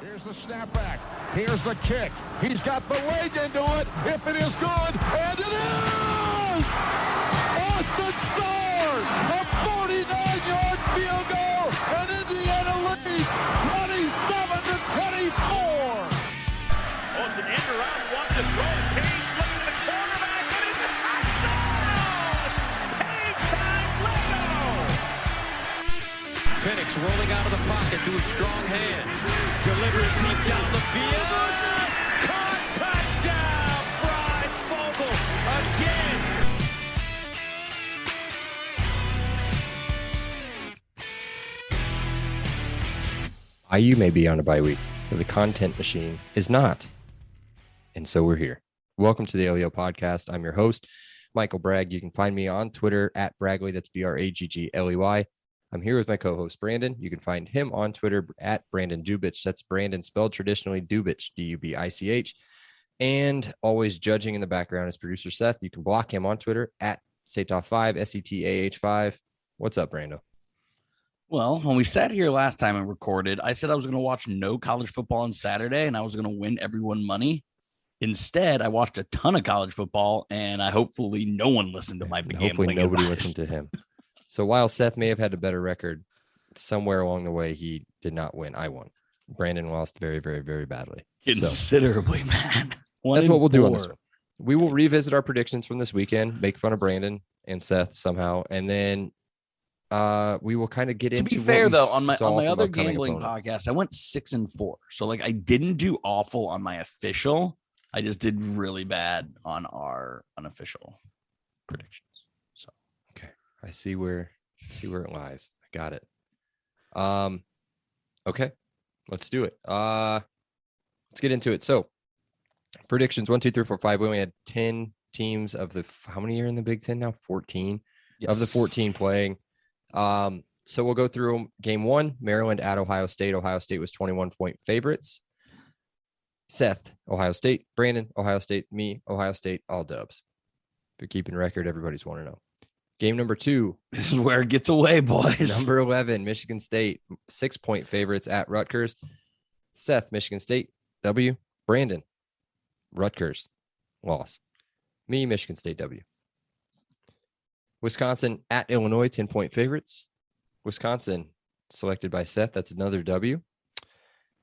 Here's the snapback. Here's the kick. He's got the leg into it. If it is good, and it is! Austin Starr, a 49-yard field goal, and Indiana leads 27-24. Oh, it's an end around one to throw. Page looking at the quarterback, and it's a touchdown! Page finds Leno! Penix rolling out of the pocket to his strong hand. Delivers deep down the field. Caught, touchdown! Fried Fogel again. IU may be on a bye week, but the content machine is not. And so we're here. Welcome to the LEO podcast. I'm your host, Michael Bragg. You can find me on Twitter at Bragley. That's Braggley. I'm here with my co-host, Brandon. You can find him on Twitter at Brandon Dubich. That's Brandon spelled traditionally Dubich, D-U-B-I-C-H. And always judging in the background is producer Seth. You can block him on Twitter at Setah5, S-E-T-A-H-5. What's up, Brando? Well, when we sat here last time and recorded, I said I was going to watch no college football on Saturday and I was going to win everyone money. Instead, I watched a ton of college football and hopefully no one listened to my gambling Hopefully nobody advice. listened to him. So while Seth may have had a better record, somewhere along the way, he did not win. I won. Brandon lost very, very, very badly. Considerably, man. That's what we'll do on this one. We will revisit our predictions from this weekend, make fun of Brandon and Seth somehow, and then we will kind of get into. To be fair, though, on my other gambling podcast, I went 6-4. So like I didn't do awful on my official. I just did really bad on our unofficial predictions. So okay. I see where it lies. I got it. Okay, let's do it. Let's get into it. So predictions 1, 2, 3, 4, 5. We only had 10 teams of the how many are in the Big Ten now? 14 of the 14 playing. So we'll go through them. Game 1, Maryland at Ohio State. Ohio State was 21-point favorites. Seth, Ohio State. Brandon, Ohio State. Me, Ohio State. All dubs. If you're keeping record, everybody's want to know. Game number 2. This is where it gets away, boys. Number 11, Michigan State, 6-point favorites at Rutgers. Seth, Michigan State, W. Brandon, Rutgers, loss. Me, Michigan State, W. Wisconsin at Illinois, 10-point favorites. Wisconsin, selected by Seth. That's another W.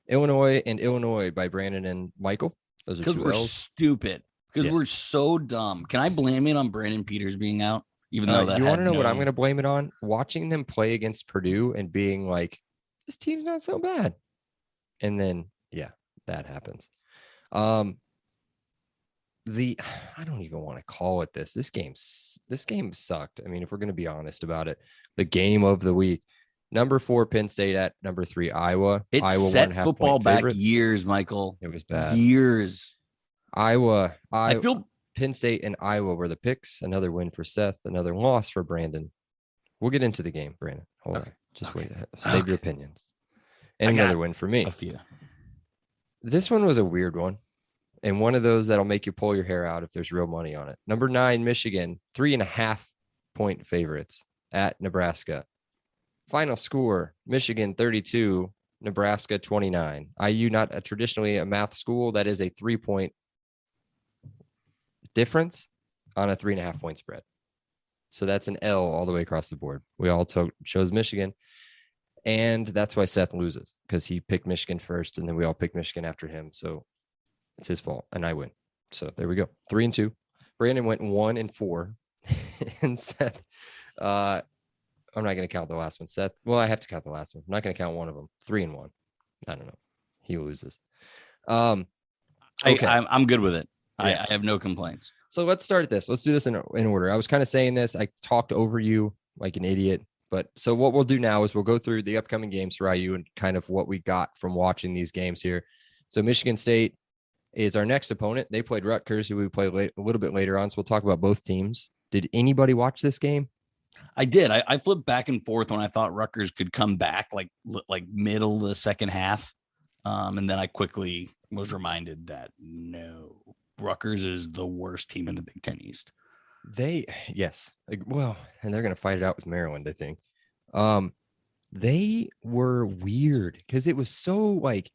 Illinois by Brandon and Michael. Those are two we're L's. Stupid. Because we're so dumb. Can I blame it on Brandon Peters being out? Even though that you want to know what I'm going to blame it on? Watching them play against Purdue and being like, this team's not so bad. And then, yeah, that happens. I don't even want to call it this. This game sucked. I mean, if we're going to be honest about it, the game of the week, number 4, Penn State at number 3, Iowa. Iowa set football back years, Michael. It was bad. Years. I feel Penn State and Iowa were the picks. Another win for Seth. Another loss for Brandon. We'll get into the game, Brandon. Hold on. Just wait. Save your opinions. And another win for me. A few. This one was a weird one. And one of those that'll make you pull your hair out if there's real money on it. Number 9, Michigan, 3.5-point favorites at Nebraska. Final score, Michigan 32, Nebraska 29. IU, not traditionally a math school. That is a 3-point difference on a 3.5-point spread. So that's an L all the way across the board. We all chose Michigan. And that's why Seth loses, because he picked Michigan first, and then we all picked Michigan after him. So it's his fault, and I win. So there we go. 3-2. Brandon went 1-4. And Seth, I'm not going to count the last one. Seth, well, I have to count the last one. I'm not going to count one of them. 3-1. I don't know. He loses. Okay. I'm good with it. Yeah. I have no complaints. So let's start this. Let's do this in order. I was kind of saying this. I talked over you like an idiot. But so what we'll do now is we'll go through the upcoming games for IU and kind of what we got from watching these games here. So Michigan State is our next opponent. They played Rutgers, who we play a little bit later on. So we'll talk about both teams. Did anybody watch this game? I did. I flipped back and forth when I thought Rutgers could come back like middle of the second half. And then I quickly was reminded that no, Rutgers is the worst team in the Big Ten East. Yes. Well, and they're going to fight it out with Maryland, I think. They were weird because it was so like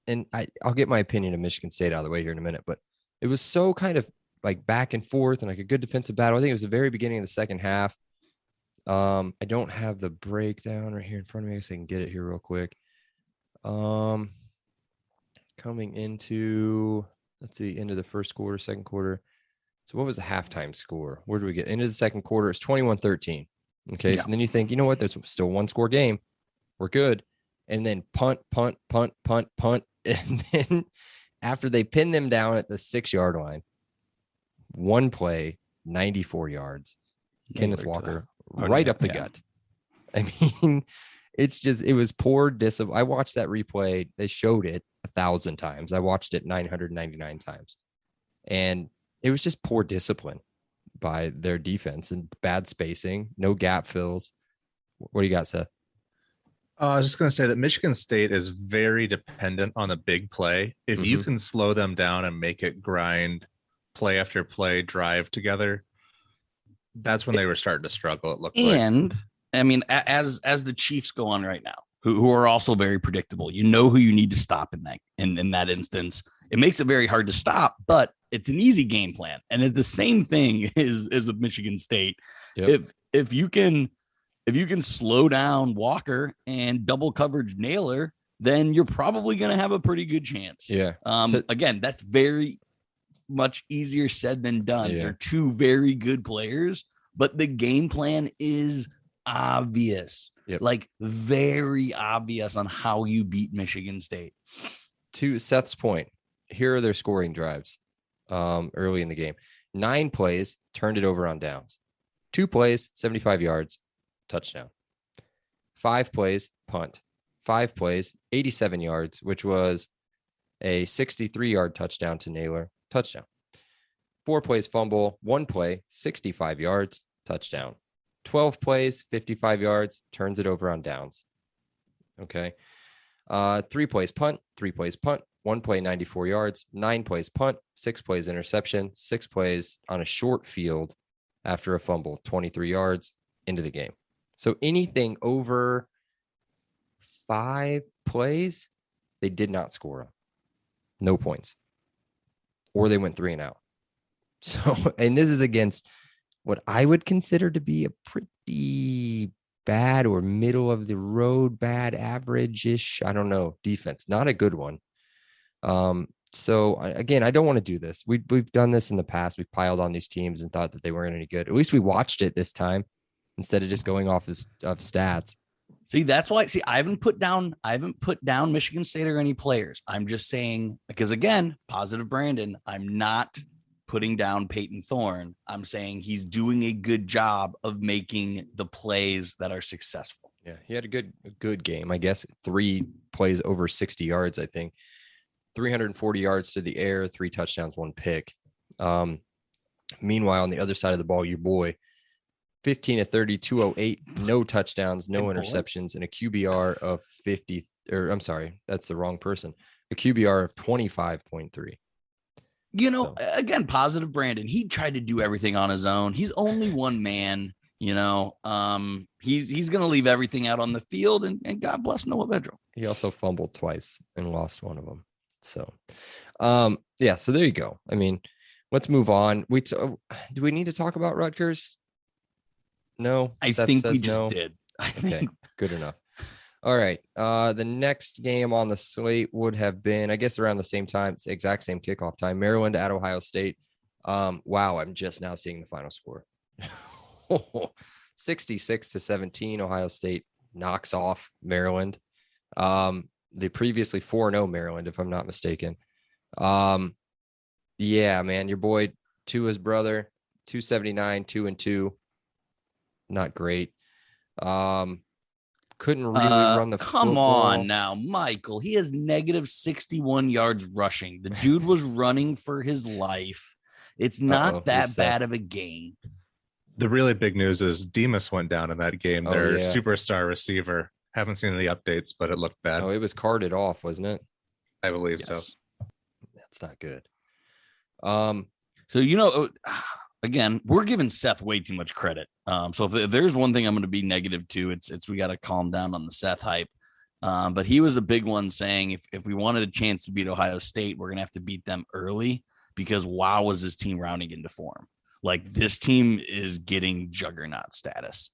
and I'll get my opinion of Michigan State out of the way here in a minute, but it was so kind of like back and forth and like a good defensive battle. I think it was the very beginning of the second half. I don't have the breakdown right here in front of me. I guess I can get it here real quick. Coming into, let's see, into the first quarter, second quarter. So what was the halftime score? Where do we get into the second quarter? It's 21-13. Okay. Yeah. So then you think, you know what? There's still one score game. We're good. And then punt. And then after they pin them down at the 6-yard line, one play, 94 yards, Kenneth Walker right up the gut. I mean, it was poor discipline. I watched that replay. They showed it 1,000 times. I watched it 999 times. And it was just poor discipline by their defense and bad spacing, no gap fills. What do you got, Seth? I was just going to say that Michigan State is very dependent on the big play. If you can slow them down and make it grind play after play, drive together, that's when they were starting to struggle. It looked and like. I mean, as the Chiefs go on right now, who are also very predictable, you know who you need to stop in that instance. It makes it very hard to stop, but it's an easy game plan. And it's the same thing is with Michigan State. Yep. If you can slow down Walker and double coverage Naylor, then you're probably going to have a pretty good chance. Yeah. Again, that's very much easier said than done. Yeah. They're two very good players, but the game plan is obvious. Yep. Like very obvious on how you beat Michigan State. To Seth's point, here are their scoring drives early in the game. 9 plays, turned it over on downs. 2 plays, 75 yards, touchdown. 5 plays, punt. 5 plays, 87 yards, which was a 63-yard touchdown to Naylor, touchdown. 4 plays, fumble. 1 play, 65 yards, touchdown. 12 plays, 55 yards, turns it over on downs. Okay. 3 plays, punt. 3 plays, punt. 1 play, 94 yards. 9 plays, punt. 6 plays, interception. 6 plays on a short field after a fumble, 23 yards into the game. So anything over 5 plays, they did not score on. No points. Or they went 3 and out. So, and this is against what I would consider to be a pretty bad or middle of the road, bad, average-ish, I don't know, defense. Not a good one. So again, I don't want to do this. We've done this in the past. We've piled on these teams and thought that they weren't any good. At least we watched it this time instead of just going off of stats. See, that's why. See, I haven't put down Michigan State or any players. I'm just saying, because again, positive Brandon. I'm not putting down Peyton Thorne. I'm saying he's doing a good job of making the plays that are successful. Yeah, he had a good game, I guess. 3 plays over 60 yards, I think. 340 yards to the air, 3 touchdowns, 1 pick. Meanwhile, on the other side of the ball, your boy, 15 of 30, 208, no touchdowns, no interceptions, and a QBR of 50. Or I'm sorry, that's the wrong person. A QBR of 25.3. You know, again, positive Brandon. He tried to do everything on his own. He's only one man. You know, he's going to leave everything out on the field, and God bless Noah Vedral. He also fumbled twice and lost one of them. So, yeah. So there you go. I mean, let's move on. Do we need to talk about Rutgers? No, I think we just did. Okay, good enough. All right. The next game on the slate would have been, I guess, around the same time. It's the exact same kickoff time. Maryland at Ohio State. Wow, I'm just now seeing the final score. 66-17. Ohio State knocks off Maryland. The previously 4-0 Maryland, if I'm not mistaken. Yeah, man, your boy Tua's brother, 279, 2-2. Not great. Couldn't really run the come football. On now, Michael. He has negative 61 yards rushing. The dude was running for his life. It's not that bad of a game. The really big news is Demas went down in that game. Their superstar receiver. Haven't seen any updates, but it looked bad. Oh, it was carted off, wasn't it? I believe so. That's not good. So, you know, again, we're giving Seth way too much credit. So if there's one thing I'm going to be negative to, it's we got to calm down on the Seth hype. But he was a big one saying if we wanted a chance to beat Ohio State, we're going to have to beat them early because wow, was this team rounding into form. Like this team is getting juggernaut status.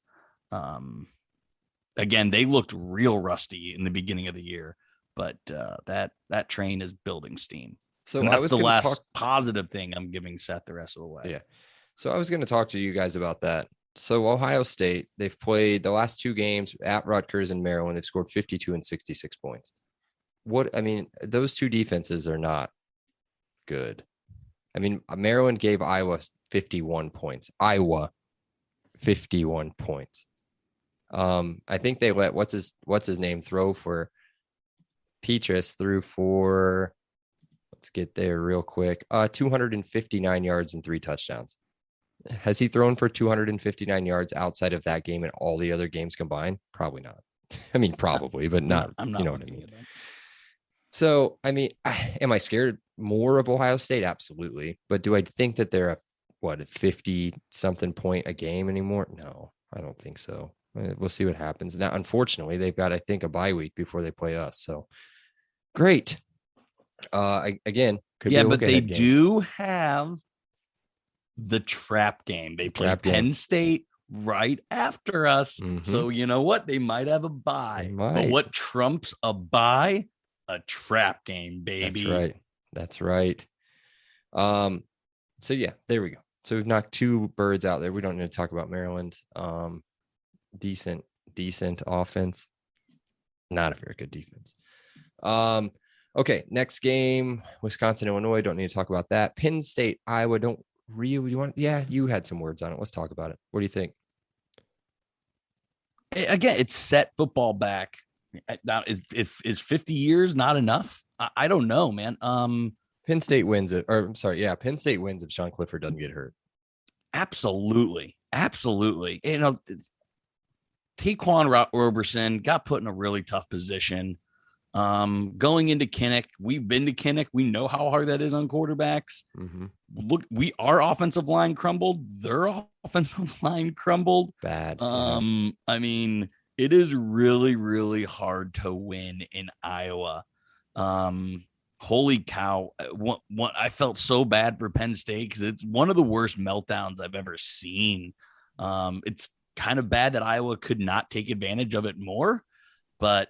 Again, they looked real rusty in the beginning of the year, but that train is building steam. So and that's I was the gonna last talk. positive thing I'm giving Seth the rest of the way. Yeah. So I was going to talk to you guys about that. So Ohio State, they've played the last 2 games at Rutgers and Maryland. They've scored 52 and 66 points. Those 2 defenses are not good. I mean, Maryland gave Iowa 51 points. Iowa 51 points. I think they let what's his name throw for Petrus threw for, let's get there real quick. 259 yards and 3 touchdowns. Has he thrown for 259 yards outside of that game and all the other games combined? Probably not. I mean, probably, but not. I'm not. You know what I mean? So, I mean, am I scared more of Ohio State? Absolutely. But do I think that they're a 50 something point a game anymore? No, I don't think so. We'll see what happens. Now, unfortunately, they've got, I think, a bye week before they play us. So great. Again, could be a but they look-ahead game. do have the trap game. They play Penn State right after us. Mhm. So you know what? They might have a bye. They might. But what trumps a bye? A trap game, baby. That's right. So yeah, there we go. So we've knocked 2 birds out there. We don't need to talk about Maryland. Decent offense. Not a very good defense. Okay, next game, Wisconsin, Illinois. Don't need to talk about that. Penn State, Iowa. Don't really want. Yeah, you had some words on it. Let's talk about it. What do you think? Again, it's set football back. Now, is 50 years not enough? I don't know, man. Penn State wins it. Or I'm sorry, yeah, Penn State wins if Sean Clifford doesn't get hurt. Absolutely. You know, Taquan Roberson got put in a really tough position. Going into Kinnick, we've been to Kinnick. We know how hard that is on quarterbacks. Mm-hmm. Look, our offensive line crumbled. Their offensive line crumbled. Bad. I mean, it is really, really hard to win in Iowa. Holy cow. I felt so bad for Penn State because it's one of the worst meltdowns I've ever seen. It's kind of bad that Iowa could not take advantage of it more, but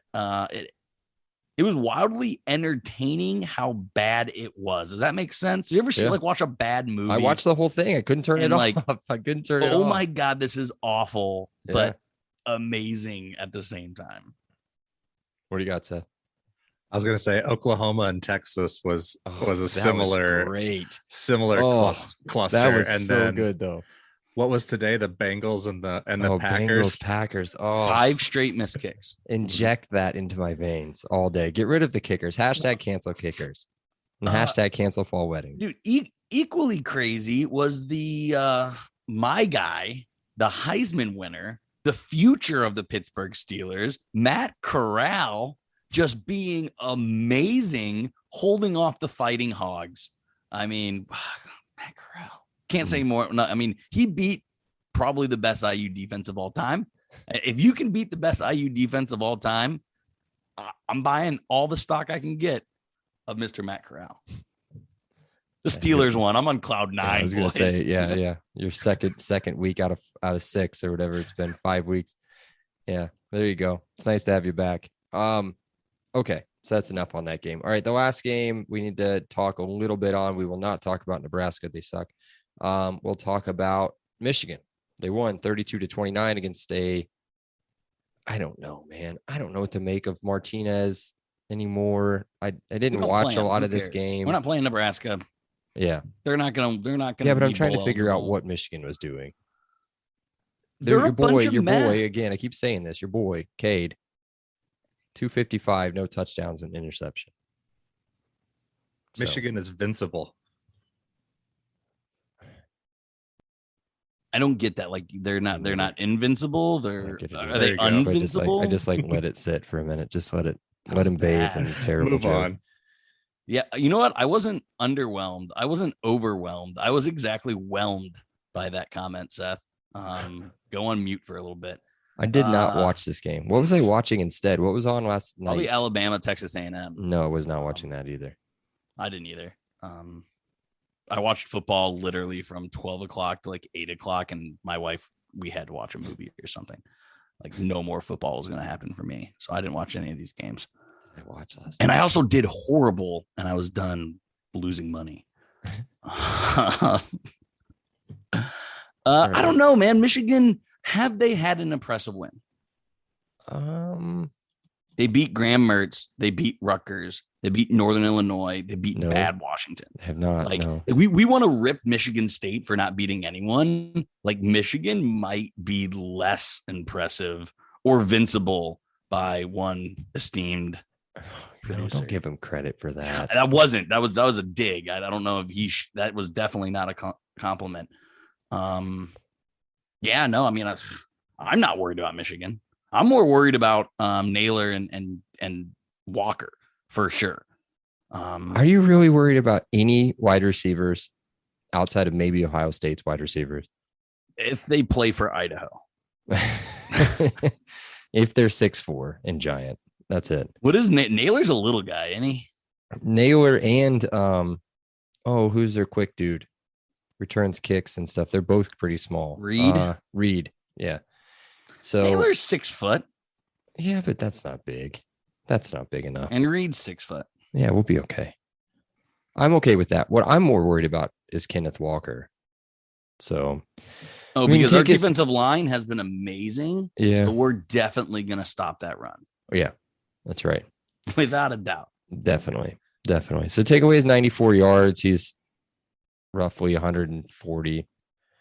it was wildly entertaining how bad it was. Does that make sense? You ever watch a bad movie? I watched the whole thing. I couldn't turn it off. I couldn't turn it off. Oh my God, this is awful, Yeah. but amazing at the same time. What do you got, Seth? I was going to say Oklahoma and Texas was a that similar great cluster. That was and so then good though. what was today? The Bengals and the Bengals, Packers. Packers. Oh, 5 straight missed kicks. inject that into my veins all day. Get rid of the kickers. Hashtag cancel kickers. And hashtag cancel fall wedding. Dude, equally crazy was the my guy, the Heisman winner, the future of the Pittsburgh Steelers, Matt Corral, just being amazing, holding off the Fighting Hogs. I mean, Matt Corral. Can't say more. No, I mean, he beat probably the best IU defense of all time. If you can beat the best IU defense of all time, I'm buying all the stock I can get of Mr. Matt Corral. The Steelers won. I'm on cloud 9. I was going to say, yeah. Your second week out of 6 or whatever. It's been 5 weeks. Yeah, there you go. It's nice to have you back. Okay, so that's enough on that game. All right, the last game we need to talk a little bit on. We will not talk about Nebraska. They suck. We'll talk about Michigan. They won 32-29 against I don't know, man. I don't know what to make of Martinez anymore. I didn't watch a lot of this game. We're not playing Nebraska. Yeah. They're not gonna Yeah, but I'm trying to figure out what Michigan was doing. They're your a bunch of boy, again, I keep saying this, your boy, Cade. 255, no touchdowns and interception. Michigan is invincible. I don't get that. Like they're not invincible. Are they There you go. invincible? I just let it sit for a minute. Just let him bathe in terrible Move joke. on. Yeah, you know what? I wasn't underwhelmed. I wasn't overwhelmed. I was exactly whelmed by that comment, Seth. Go on mute for a little bit. I did not watch this game. What was I watching instead? What was on last night? Probably Alabama, Texas A&M. No, I was not watching that either. I didn't either. I watched football literally from 12 o'clock to like 8 o'clock, and my wife, we had to watch a movie or something. Like no more football was going to happen for me. So I didn't watch any of these games. I watched last And night. I also did horrible, and I was done losing money. I don't know, man. Michigan, have they had an impressive win? They beat Graham Mertz. They beat Rutgers. They beat Northern Illinois. They beat bad Washington. Have not. Like no. we want to rip Michigan State for not beating anyone. Like Michigan might be less impressive or vincible by one esteemed producer. Don't give him credit for that. That wasn't. That was a dig. I don't know if that was definitely not a compliment. Yeah, no. I mean, I'm not worried about Michigan. I'm more worried about Naylor and Walker for sure. Are you really worried about any wide receivers outside of maybe Ohio State's wide receivers? If they play for Idaho. If they're 6'4" and giant, that's it. What is Naylor's a little guy, isn't he? Naylor and who's their quick dude? Returns kicks and stuff. They're both pretty small. Reed. Yeah. So Naylor's 6 foot. Yeah, but that's not big. That's not big enough. And Reed's 6 foot. Yeah, we'll be okay. I'm okay with that. What I'm more worried about is Kenneth Walker. So, because our defensive line has been amazing. Yeah. So we're definitely going to stop that run. Yeah, that's right. Without a doubt. Definitely. So takeaway is 94 yards. He's roughly 140.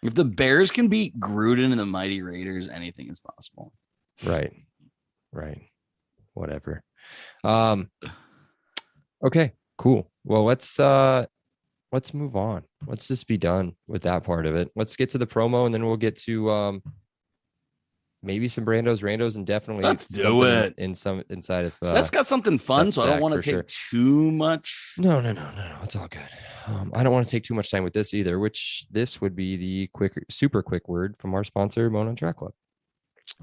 If the Bears can beat Gruden and the Mighty Raiders, anything is possible. Right. Whatever. Okay, cool. Well, let's move on. Let's just be done with that part of it. Let's get to the promo, and then we'll get to maybe some randos, and definitely let's do it inside of. So that's got something fun, so I don't want to take too much. No. It's all good. I don't want to take too much time with this either. Which this would be the super quick word from our sponsor, Mona Track Club.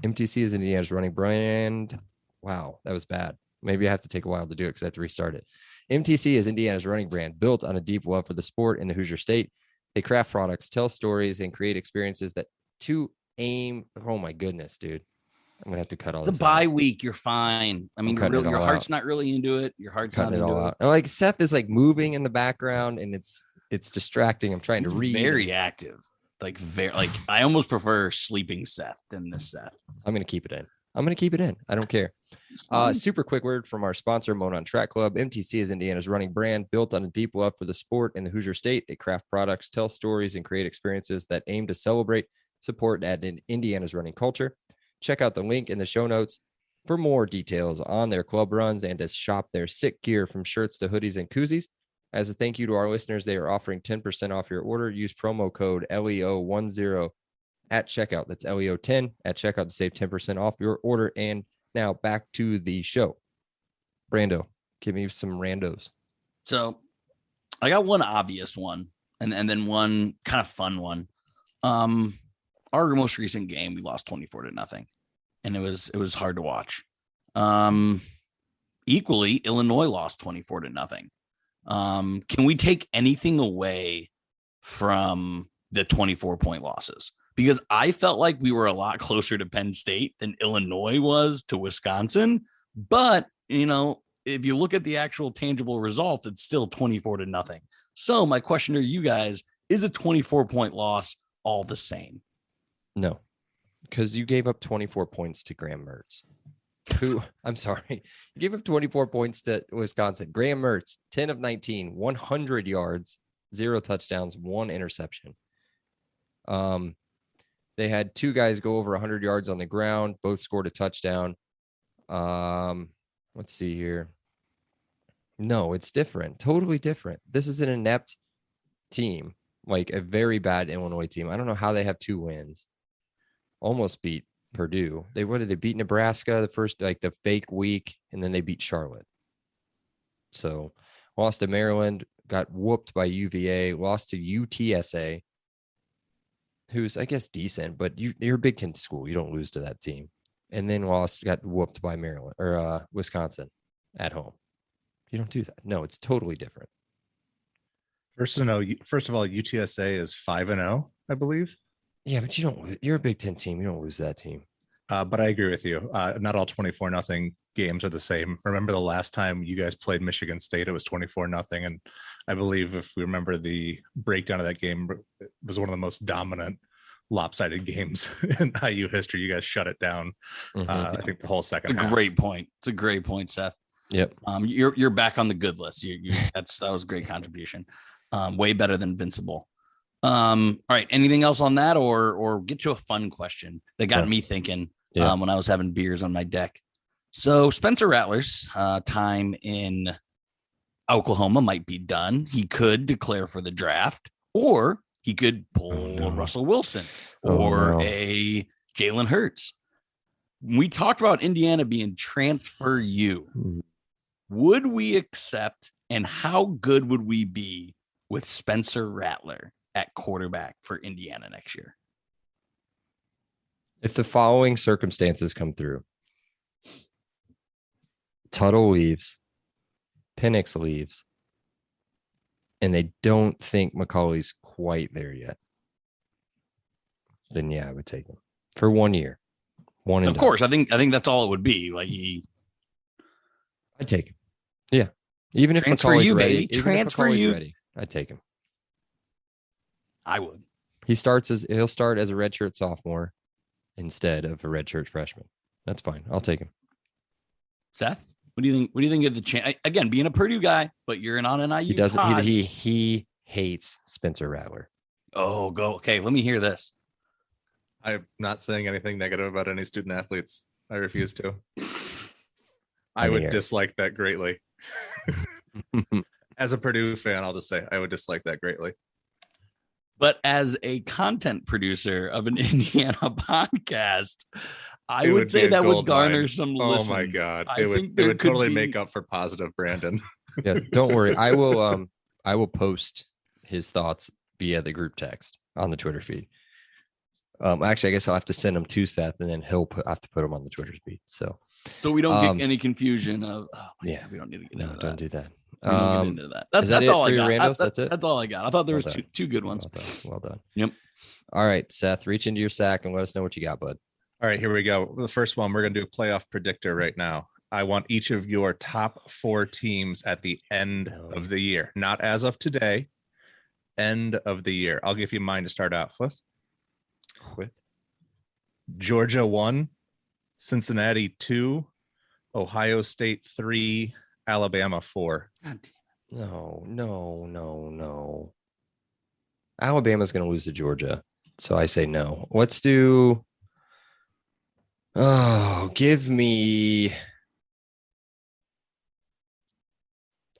MTC is Indiana's running brand. Wow, that was bad. Maybe I have to take a while to do it because I have to restart it. MTC is Indiana's running brand, built on a deep love for the sport in the Hoosier State. They craft products, tell stories, and create experiences that to aim. Oh my goodness, dude. I'm gonna have to cut all this. It's a bye week. You're fine. I mean, your heart's not really into it. Your heart's not into it. And like Seth is like moving in the background, and it's distracting. I'm trying to read. Very active. Like I almost prefer sleeping Seth than this Seth. I'm gonna keep it in. I don't care. Super quick word from our sponsor, Monon Track Club. MTC is Indiana's running brand, built on a deep love for the sport in the Hoosier State. They craft products, tell stories, and create experiences that aim to celebrate, support, and add in Indiana's running culture. Check out the link in the show notes for more details on their club runs and to shop their sick gear from shirts to hoodies and koozies. As a thank you to our listeners, they are offering 10% off your order. Use promo code LEO10 at checkout. That's LEO10 at checkout to save 10% off your order. And now back to the show. Brando, give me some randos. So I got one obvious one and then one kind of fun one. Our most recent game, we lost 24-0, and it was hard to watch. Equally, Illinois lost 24-0. Can we take anything away from the 24-point losses? Because I felt like we were a lot closer to Penn State than Illinois was to Wisconsin. But, if you look at the actual tangible result, it's still 24-0. So my question to you guys, is a 24-point loss all the same? No, because you gave up 24 points to Graham Mertz. I'm sorry. You gave up 24 points to Wisconsin. Graham Mertz, 10 of 19, 100 yards, 0 touchdowns, 1 interception. They had 2 guys go over 100 yards on the ground. Both scored a touchdown. Let's see here. No, it's different. Totally different. This is an inept team, like a very bad Illinois team. I don't know how they have 2 wins. Almost beat Purdue. They beat Nebraska the first, like the fake week, and then they beat Charlotte. So lost to Maryland, got whooped by UVA, lost to UTSA, who's I guess decent, but you're a Big Ten school. You don't lose to that team. and then got whooped by Maryland or Wisconsin at home. You don't do that. No, it's totally different. First of all, UTSA is 5-0, I believe. Yeah, but you're a Big Ten team. You don't lose that team. But I agree with you. Not all 24-0 games are the same. Remember the last time you guys played Michigan State, it was 24-0. And I believe if we remember the breakdown of that game, it was one of the most dominant lopsided games in IU history. You guys shut it down. I think the whole second half. Great point. It's a great point, Seth. Yep. You're back on the good list. That was a great contribution. Way better than Invincible. All right. Anything else on that, or get to a fun question that got me thinking when I was having beers on my deck. So Spencer Rattler's time in Oklahoma might be done. He could declare for the draft, or he could pull Russell Wilson or a Jalen Hurts. We talked about Indiana being transfer you. Would we accept, and how good would we be with Spencer Rattler at quarterback for Indiana next year? If the following circumstances come through, Tuttle leaves, Penix leaves, and they don't think McCauley's quite there yet, then yeah, I would take him for 1 year. Of course, I think that's all it would be. Like I'd take him. Yeah. Even if transfer McCauley's you, ready, baby. Transfer you. Ready, I'd take him. I would. He'll start as a redshirt sophomore instead of a redshirt freshman. That's fine. I'll take him. Seth, what do you think? What do you think of the chance? Again, being a Purdue guy, but you're on an IU. He doesn't. He hates Spencer Rattler. Oh, go. Okay, let me hear this. I'm not saying anything negative about any student athletes. I refuse to. I would dislike that greatly. As a Purdue fan, I'll just say I would dislike that greatly. But as a content producer of an Indiana podcast, I would say that would garner some listens. Oh my God. It would totally make up for positive Brandon. Yeah, don't worry. I will post his thoughts via the group text on the Twitter feed. Actually, I guess I'll have to send them to Seth, and then he'll have to put them on the Twitter feed. So we don't get any confusion of. We don't need to get into that. Don't do that. We don't get into that. That's all I got. That's it. That's all I got. I thought there was two good ones. Well done. Yep. All right, Seth, reach into your sack and let us know what you got, bud. All right, here we go. The first one, we're going to do a playoff predictor right now. I want each of your top 4 teams at the end of the year, not as of today, end of the year. I'll give you mine to start out with. Georgia 1, Cincinnati 2, Ohio State 3, Alabama 4. No. Alabama's going to lose to Georgia, so I say no. Let's do. Oh, give me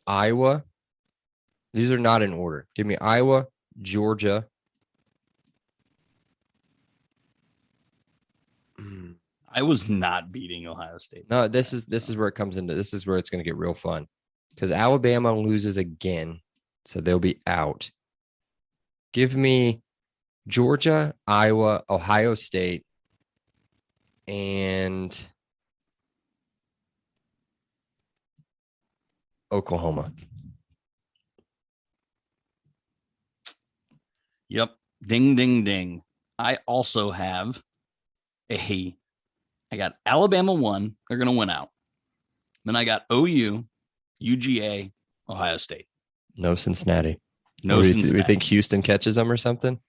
Iowa. These are not in order. Give me Iowa, Georgia. I was not beating Ohio State. No, this is where it comes into. This is where it's going to get real fun, because Alabama loses again, so they'll be out. Give me Georgia, Iowa, Ohio State, and Oklahoma. Yep. Ding, ding, ding. I also have I got Alabama 1. They're going to win out. Then I got OU, UGA, Ohio State. No Cincinnati. No Cincinnati. We think Houston catches them or something?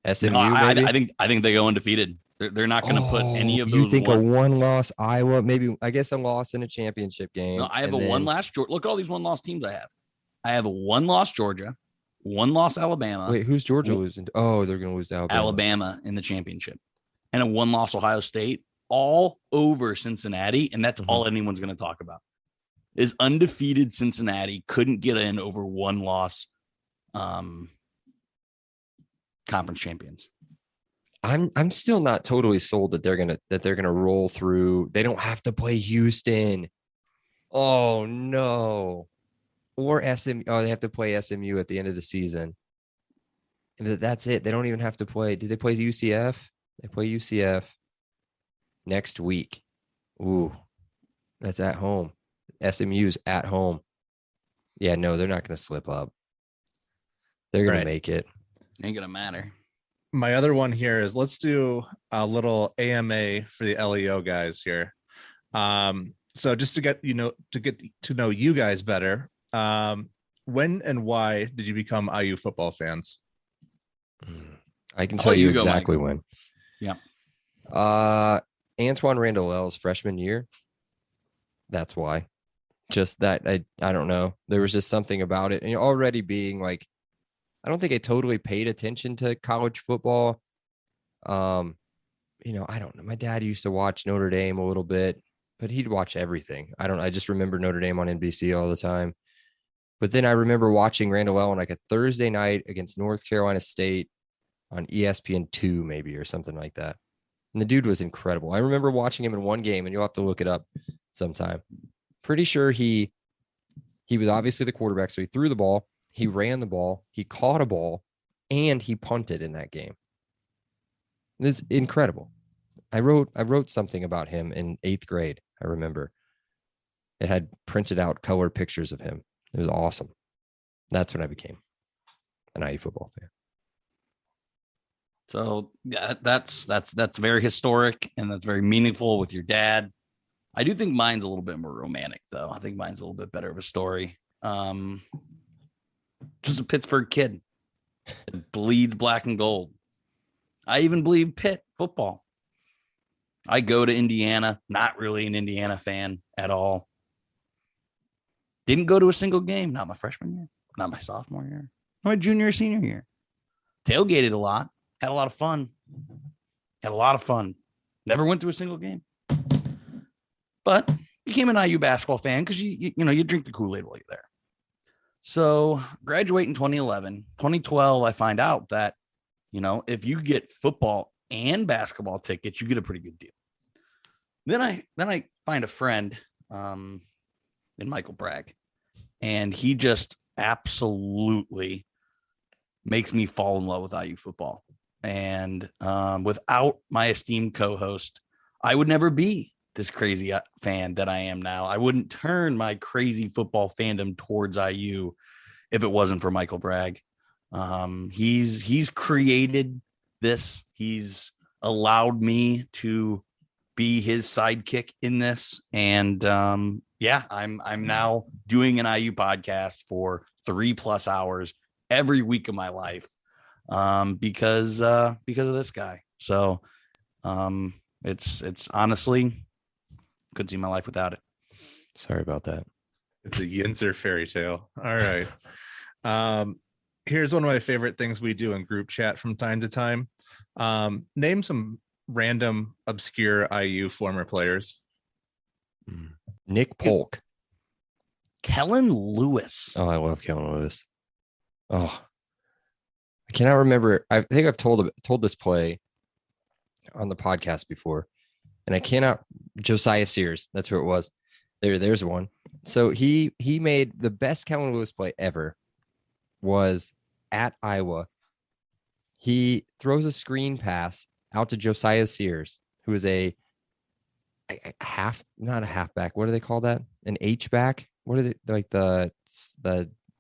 SMU, no, maybe? I think they go undefeated. They're not going to put any of those. You think a one-loss Iowa? Maybe, I guess, a loss in a championship game. No, I have one-loss Georgia. Look at all these one-loss teams I have. I have a one-loss Georgia, one-loss Alabama. Wait, who's Georgia losing to? Oh, they're going to lose to Alabama. Alabama in the championship. And a one-loss Ohio State, all over Cincinnati, and that's all anyone's going to talk about. Is undefeated Cincinnati couldn't get in over one-loss conference champions. I'm still not totally sold that they're gonna roll through. They don't have to play Houston. Oh no. Or SMU. Oh, they have to play SMU at the end of the season. And that's it. They don't even have to play. Did they play UCF? They play UCF. next week. Ooh, that's at home. SMU's at home. Yeah, no, they're not going to slip up. They're going to make it. Ain't gonna matter. My other one here is let's do a little AMA for the LEO guys here. So just to get to know you guys better, when and why did you become IU football fans? I can tell you exactly Mike. when. Yeah. Antoine Randall-L's freshman year. That's why. Just that I don't know. There was just something about it. And already being like, I don't think I totally paid attention to college football. I don't know. My dad used to watch Notre Dame a little bit, but he'd watch everything. I just remember Notre Dame on NBC all the time. But then I remember watching Randall-L on like a Thursday night against North Carolina State on ESPN2 maybe or something like that. And the dude was incredible. I remember watching him in one game, and you'll have to look it up sometime. Pretty sure he was obviously the quarterback, so he threw the ball, he ran the ball, he caught a ball, and he punted in that game. It's incredible. I wrote something about him in 8th grade. I remember it had printed out color pictures of him. It was awesome. That's when I became an IU football fan. So yeah, that's very historic and that's very meaningful with your dad. I do think mine's a little bit more romantic, though. I think mine's a little bit better of a story. Just a Pittsburgh kid that bleeds black and gold. I even believe Pitt football. I go to Indiana, not really an Indiana fan at all. Didn't go to a single game, not my freshman year, not my sophomore year, not my junior or senior year. Tailgated a lot, had a lot of fun. Never went to a single game. But became an IU basketball fan because you drink the Kool-Aid while you're there. So graduate in 2011. 2012, I find out that, if you get football and basketball tickets, you get a pretty good deal. Then I find a friend in Michael Bragg, and he just absolutely makes me fall in love with IU football. And without my esteemed co-host, I would never be this crazy fan that I am now. I wouldn't turn my crazy football fandom towards IU if it wasn't for Michael Bragg. He's created this. He's allowed me to be his sidekick in this. And I'm now doing an IU podcast for 3+ hours every week of my life because of this guy. So it's honestly couldn't see my life without it. Sorry about that. It's a Yinzer fairy tale. All right. Here's one of my favorite things we do in group chat from time to time. Name some random obscure IU former players. Nick Polk. Kellen Lewis. Oh, I love Kellen Lewis. Oh, I cannot remember. I think I've told this play on the podcast before, and I cannot. Josiah Sears. That's who it was. There's one. So he made the best Kellen Lewis play ever was at Iowa. He throws a screen pass out to Josiah Sears, who is a not a halfback. What do they call that? An H-back? What are they, like the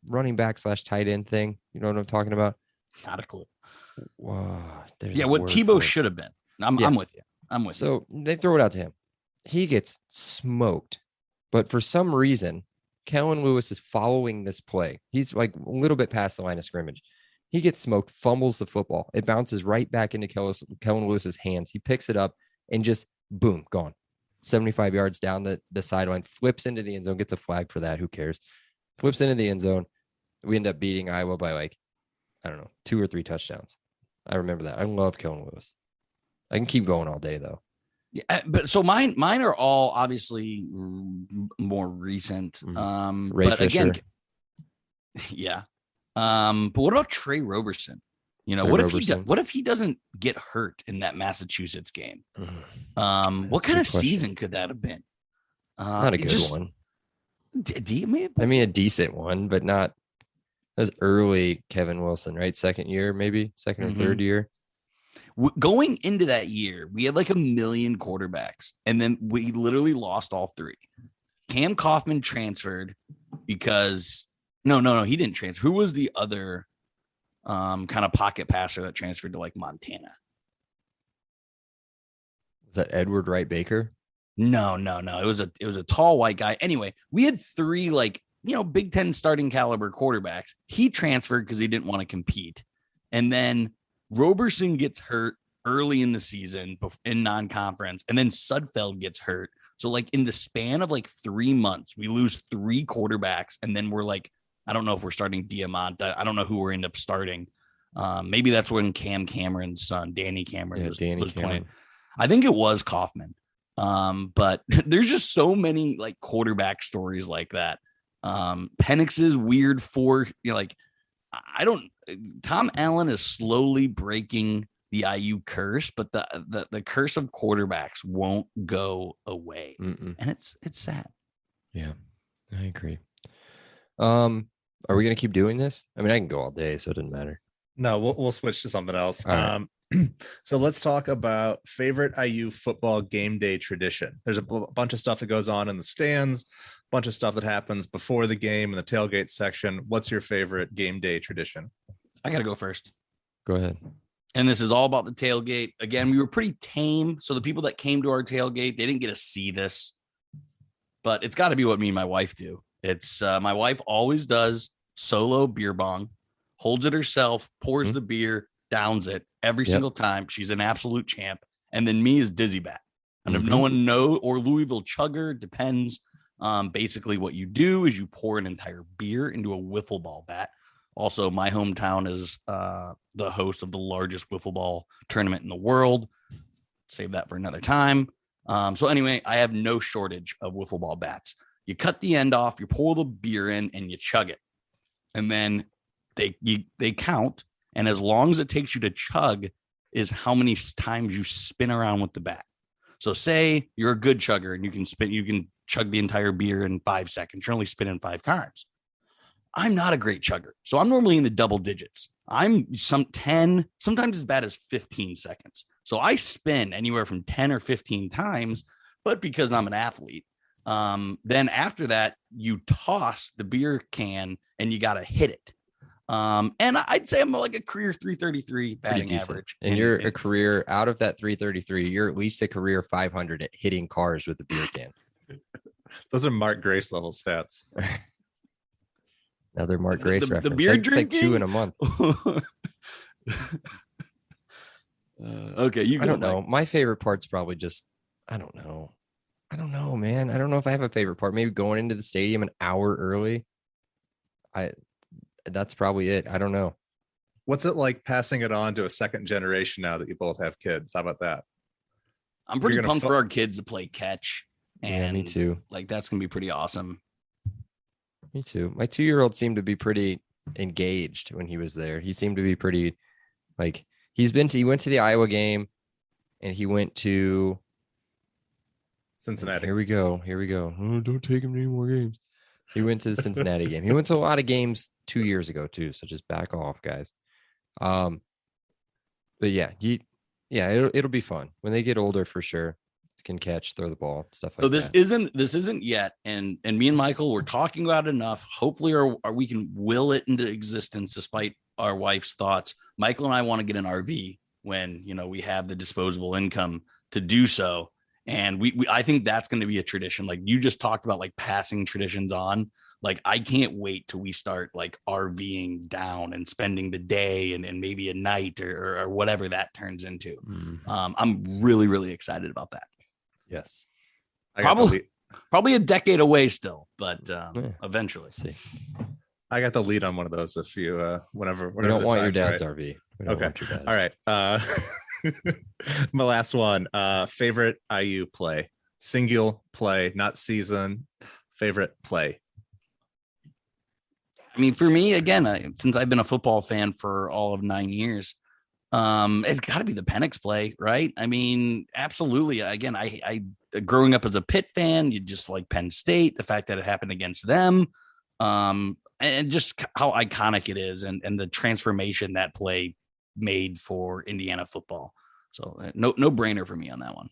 running back / tight end thing? You know what I'm talking about? Not a clue. Whoa, what Tebow should have been. I'm with you. So they throw it out to him. He gets smoked. But for some reason, Kellen Lewis is following this play. He's like a little bit past the line of scrimmage. He gets smoked, fumbles the football. It bounces right back into Kellen Lewis's hands. He picks it up and just, boom, gone. 75 yards down the sideline, flips into the end zone, gets a flag for that. Who cares? Flips into the end zone. We end up beating Iowa by 2 or 3 touchdowns. I remember that. I love Kellen Lewis. I can keep going all day, though. Yeah, but so mine are all obviously more recent. Ray but Fisher. Again, yeah. But what about Trey Roberson? What if he doesn't get hurt in that Massachusetts game? What kind of season could that have been? Not a good one. I mean, a decent one, but not as early Kevin Wilson, right? Second year, maybe second or third year. Going into that year, we had like 1 million quarterbacks, and then we literally lost all 3. Cam Kaufman transferred because no, he didn't transfer. Who was the other kind of pocket passer that transferred to like Montana? Was that Edward Wright Baker? No. It was a tall white guy. Anyway, we had 3 like, Big Ten starting caliber quarterbacks. He transferred because he didn't want to compete. And then Roberson gets hurt early in the season in non-conference. And then Sudfeld gets hurt. So like in the span of like 3 months, we lose 3 quarterbacks. And then we're like, I don't know if we're starting Diamante. I don't know who we're end up starting. Maybe that's when Cam Cameron's son, Danny Cameron, was playing. I think it was Kaufman. But there's just so many like quarterback stories like that. Penix's weird Tom Allen is slowly breaking the IU curse, but the curse of quarterbacks won't go away. Mm-mm. And it's sad. Yeah, I agree. Are we going to keep doing this? I mean, I can go all day, so it doesn't matter. No, we'll switch to something else. Right. So let's talk about favorite IU football game day tradition. There's a bunch of stuff that goes on in the stands, a bunch of stuff that happens before the game in the tailgate section. What's your favorite game day tradition? I got to go first. Go ahead. And this is all about the tailgate. Again, we were pretty tame. So the people that came to our tailgate, they didn't get to see this, but it's got to be what me and my wife do. It's my wife always does solo beer bong, holds it herself, pours the beer, downs it every single time. She's an absolute champ. And then me is Dizzy Bat. And if no one knows, or Louisville Chugger, depends. Basically what you do is you pour an entire beer into a wiffle ball bat. Also, my hometown is the host of the largest wiffle ball tournament in the world. Save that for another time. So anyway, I have no shortage of wiffle ball bats. You cut the end off, you pour the beer in, and you chug it. And then they count. And as long as it takes you to chug is how many times you spin around with the bat. So say you're a good chugger and you can chug the entire beer in 5 seconds. You're only spinning 5 times. I'm not a great chugger. So I'm normally in the double digits. I'm 10, sometimes as bad as 15 seconds. So I spin anywhere from 10 or 15 times, but because I'm an athlete, then after that, you toss the beer can and you got to hit it. And I'd say I'm like a career 333 batting average. And you're a career out of that 333. You're at least a career 500 at hitting cars with a beer can. Those are Mark Grace level stats. Another Mark Grace reference. The beer drinking? Like 2 in a month. Okay, I don't know. My favorite part's probably just, I don't know, man. I don't know if I have a favorite part. Maybe going into the stadium an hour early. That's probably it. I don't know. What's it like passing it on to a second generation now that you both have kids? How about that? I'm pretty pumped for our kids to play catch. And yeah, me too. Like, that's going to be pretty awesome. Me too. My 2-year-old seemed to be pretty engaged when he was there. He seemed to be pretty, like, he went to the Iowa game and he went to Cincinnati. Here we go. Oh, don't take him to any more games. He went to the Cincinnati game. He went to a lot of games 2 years ago too. So just back off, guys. But yeah, it'll be fun when they get older for sure. Can catch, throw the ball, stuff like that. So this isn't yet, and me and Michael were talking about it enough. Hopefully, we can will it into existence despite our wife's thoughts. Michael and I want to get an RV when we have the disposable income to do so, and I think that's going to be a tradition. Like you just talked about, like passing traditions on. Like I can't wait till we start like RVing down and spending the day and maybe a night or whatever that turns into. I'm really, really excited about that. Yes. Probably a decade away still, but eventually. See. I got the lead on one of those if you whenever we don't want your dad's right. RV. Okay. All right. My last one. Favorite IU play. Single play, not season. Favorite play. I mean, for me, again, since I've been a football fan for all of 9 years, it's got to be the Penix play, right? I mean, absolutely. Again, I growing up as a Pitt fan, you just like Penn State, the fact that it happened against them, and just how iconic it is, and the transformation that play made for Indiana football. So no brainer for me on that one.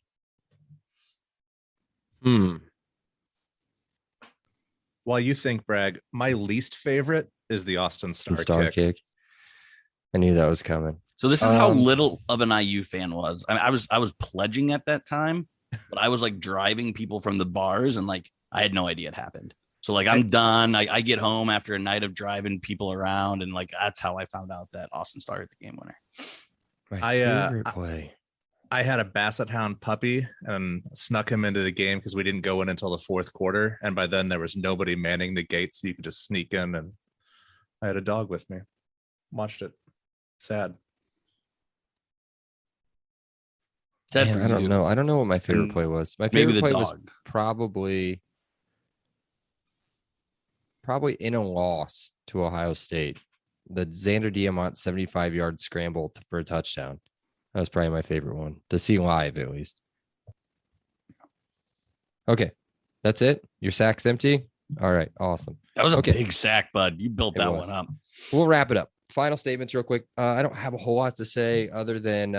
While you think, Bragg, my least favorite is the Austin Star kick. I knew that was coming. So this is how little of an IU fan was. I was pledging at that time, but I was like driving people from the bars and like I had no idea it happened. So like I'm done. I get home after a night of driving people around, and like that's how I found out that Austin Star hit the game winner. My favorite play. I had a Basset Hound puppy and snuck him into the game because we didn't go in until the fourth quarter, and by then there was nobody manning the gates, so you could just sneak in. And I had a dog with me. Watched it. Sad. Man, I don't know. I don't know what my favorite play was. My favorite play was probably in a loss to Ohio State. The Xander Diamont 75-yard scramble for a touchdown. That was probably my favorite one to see live, at least. Okay, that's it. Your sack's empty. All right, awesome. That was a big sack, bud. You built that one up. We'll wrap it up. Final statements, real quick. I don't have a whole lot to say other than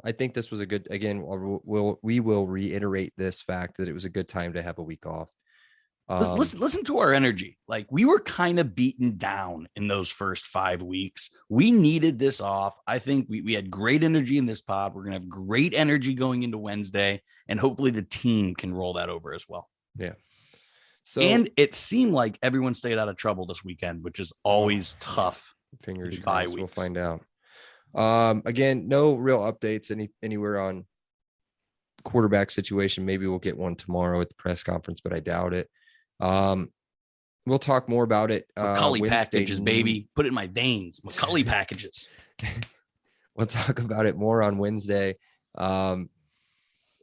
I think this was a good. Again, we will reiterate this fact that it was a good time to have a week off. Listen to our energy. Like we were kind of beaten down in those first 5 weeks. We needed this off. I think we had great energy in this pod. We're going to have great energy going into Wednesday, and hopefully the team can roll that over as well. Yeah. So, and it seemed like everyone stayed out of trouble this weekend, which is always tough. Fingers crossed. We'll find out. Again, no real updates anywhere on quarterback situation. Maybe we'll get one tomorrow at the press conference, but I doubt it. We'll talk more about it. McCulley packages, baby. Put it in my veins. McCulley packages. We'll talk about it more on Wednesday. And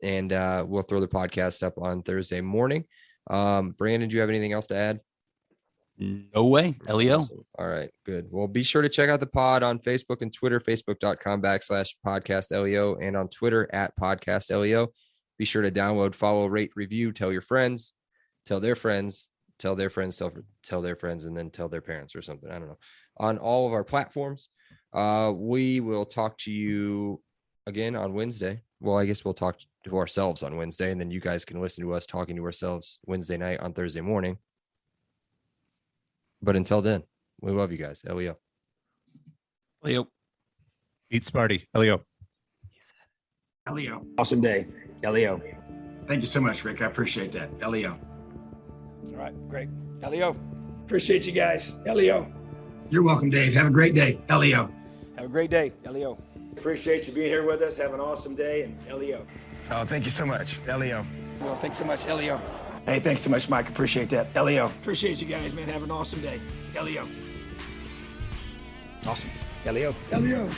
we'll throw the podcast up on Thursday morning. Brandon, do you have anything else to add? No way. Leo. Awesome. All right, good. Well, be sure to check out the pod on Facebook and Twitter, facebook.com/podcastleo, and on Twitter @podcastleo. Be sure to download, follow, rate, review, tell your friends, tell their friends, tell their friends, tell their friends, and then tell their parents or something. I don't know. On all of our platforms. We will talk to you again on Wednesday. Well, I guess we'll talk to ourselves on Wednesday, and then you guys can listen to us talking to ourselves Wednesday night on Thursday morning. But until then, we love you guys. Leo. Eat Sparty. Leo. Awesome day. Leo. Thank you so much, Rick. I appreciate that. Leo. All right, great. Leo. Appreciate you guys. Leo. You're welcome, Dave. Have a great day. Leo. Have a great day. Leo. Appreciate you being here with us. Have an awesome day. And Leo. Oh, thank you so much. Leo. Well, thanks so much, Leo. Hey, thanks so much, Mike. Appreciate that. Leo. Appreciate you guys, man. Have an awesome day. Leo. Awesome. Leo. Leo.